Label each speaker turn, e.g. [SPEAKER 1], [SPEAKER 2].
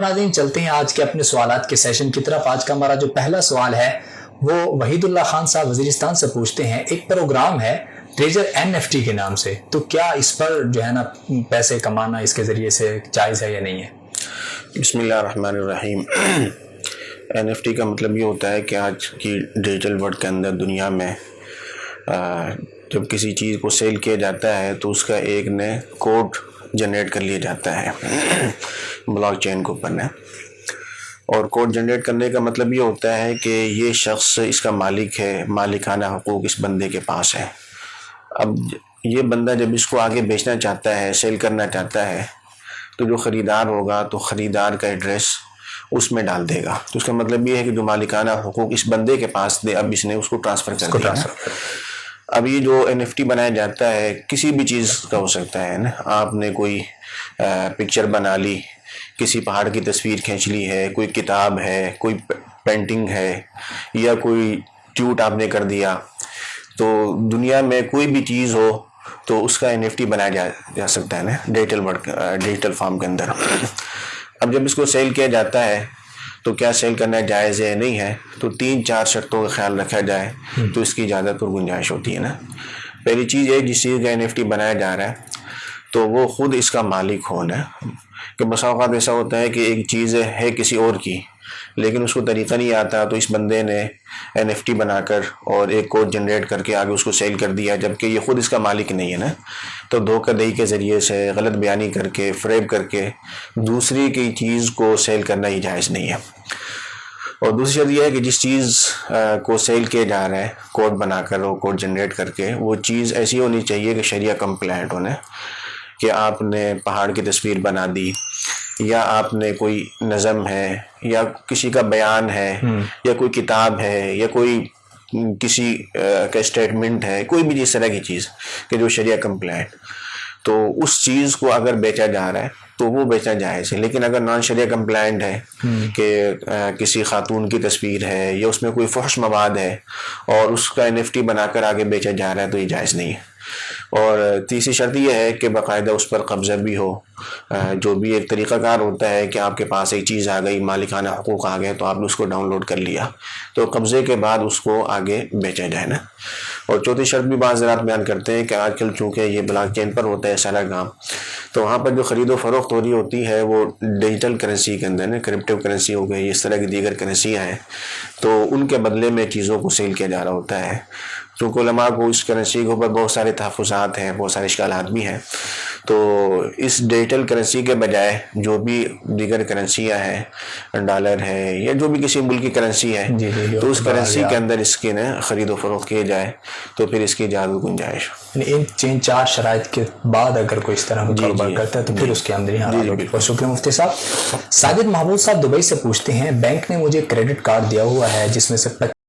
[SPEAKER 1] ناظرین چلتے ہیں آج کے اپنے سوالات کے سیشن کی طرف۔ آج کا ہمارا جو پہلا سوال ہے وہ وحید اللہ خان صاحب وزیرستان سے پوچھتے ہیں، ایک پروگرام ہے ٹریجر NFT کے نام سے، تو کیا اس پر جو ہے نا پیسے کمانا اس کے ذریعے سے جائز ہے یا نہیں ہے؟
[SPEAKER 2] بسم اللہ الرحمن الرحیم۔ NFT کا مطلب یہ ہوتا ہے کہ آج کی ڈیجیٹل ورلڈ کے اندر دنیا میں جب کسی چیز کو سیل کیا جاتا ہے تو اس کا ایک نئے کوڈ جنریٹ کر لیا جاتا ہے بلاک چین کے اوپر نے، اور کوڈ جنریٹ کرنے کا مطلب یہ ہوتا ہے کہ یہ شخص اس کا مالک ہے، مالکانہ حقوق اس بندے کے پاس ہے۔ اب یہ بندہ جب اس کو آگے بیچنا چاہتا ہے، سیل کرنا چاہتا ہے، تو جو خریدار ہوگا تو خریدار کا ایڈریس اس میں ڈال دے گا، تو اس کا مطلب یہ ہے کہ جو مالکانہ حقوق اس بندے کے پاس تھے اب اس نے اس کو ٹرانسفر کر دیا۔ اب یہ جو NFT بنایا جاتا ہے کسی بھی چیز کا ہو سکتا ہے نا، آپ نے کوئی پکچر بنا لی، کسی پہاڑ کی تصویر کھینچ لی ہے، کوئی کتاب ہے، کوئی پینٹنگ ہے، یا کوئی ٹویٹ آپ نے کر دیا، تو دنیا میں کوئی بھی چیز ہو تو اس کا NFT بنایا جا سکتا ہے نا ڈیجیٹل فارم کے اندر۔ اب جب اس کو سیل کیا جاتا ہے تو کیا سیل کرنا جائز ہے نہیں ہے، تو 3-4 شرطوں کا خیال رکھا جائے تو اس کی اجازت اور گنجائش ہوتی ہے نا۔ پہلی چیز ہے جس چیز کا NFT بنایا جا رہا ہے تو وہ خود اس کا مالک ہونا، کہ بسا اوقات ایسا ہوتا ہے کہ ایک چیز ہے کسی اور کی لیکن اس کو طریقہ نہیں آتا، تو اس بندے نے NFT بنا کر اور ایک کوڈ جنریٹ کر کے آگے اس کو سیل کر دیا، جبکہ یہ خود اس کا مالک نہیں ہے نا۔ تو دھوکہ دہی کے ذریعے سے، غلط بیانی کر کے، فریب کر کے دوسری کی چیز کو سیل کرنا ہی جائز نہیں ہے۔ اور دوسری شرط یہ ہے کہ جس چیز کو سیل کیا جا رہا ہے کوڈ بنا کر اور کوڈ جنریٹ کر کے، وہ چیز ایسی ہونی چاہیے کہ شریعہ کمپلائنٹ ہونے، کہ آپ نے پہاڑ کی تصویر بنا دی، یا آپ نے کوئی نظم ہے، یا کسی کا بیان ہے، یا کوئی کتاب ہے، یا کوئی کسی کا اسٹیٹمنٹ ہے، کوئی بھی اس طرح کی چیز کہ جو شریعہ کمپلائنٹ، تو اس چیز کو اگر بیچا جا رہا ہے تو وہ بیچنا جائز ہے۔ لیکن اگر نان شریعہ کمپلائنٹ ہے کہ کسی خاتون کی تصویر ہے یا اس میں کوئی فحش مواد ہے اور اس کا NFT بنا کر آگے بیچا جا رہا ہے تو یہ جائز نہیں ہے۔ اور تیسری شرط یہ ہے کہ باقاعدہ اس پر قبضہ بھی ہو، جو بھی ایک طریقہ کار ہوتا ہے کہ آپ کے پاس ایک چیز آ گئی، مالکانہ حقوق آ گئے، تو آپ نے اس کو ڈاؤن لوڈ کر لیا، تو قبضے کے بعد اس کو آگے بیچا جائے نا۔ اور چوتھی شرط بھی بعض حضرات بیان کرتے ہیں کہ آج کل چونکہ یہ بلاک چین پر ہوتا ہے سارا کام، تو وہاں پر جو خرید و فروخت ہو رہی ہوتی ہے وہ ڈیجیٹل کرنسی کے اندر نا، کرپٹو کرنسی ہو گئی، اس طرح کی دیگر کرنسیاں ہیں، تو ان کے بدلے میں چیزوں کو سیل کیا جا رہا ہوتا ہے۔ چونکہ علماء کو اس کرنسی کے اوپر بہت سارے تحفظات ہیں، بہت سارے اشکالات بھی ہیں، تو اس ڈیجیٹل کرنسی کے بجائے جو بھی دیگر کرنسیاں ہیں، ڈالر ہے یا جو بھی کسی ملک کی کرنسی ہے، تو اس کرنسی کے اندر اس کی خرید و فروخت کیے جائے تو پھر اس کی اجازت گنجائش۔
[SPEAKER 1] ان 3-4 شرائط کے بعد اگر کوئی اس طرح کاروبار کرتا ہے تو پھر اس کے اندر ہی حلال ہوگی۔ بہت شکریہ مفتی صاحب۔ ساجد محمود صاحب دبئی سے پوچھتے ہیں، بینک نے مجھے کریڈٹ کارڈ دیا ہوا ہے جس میں سے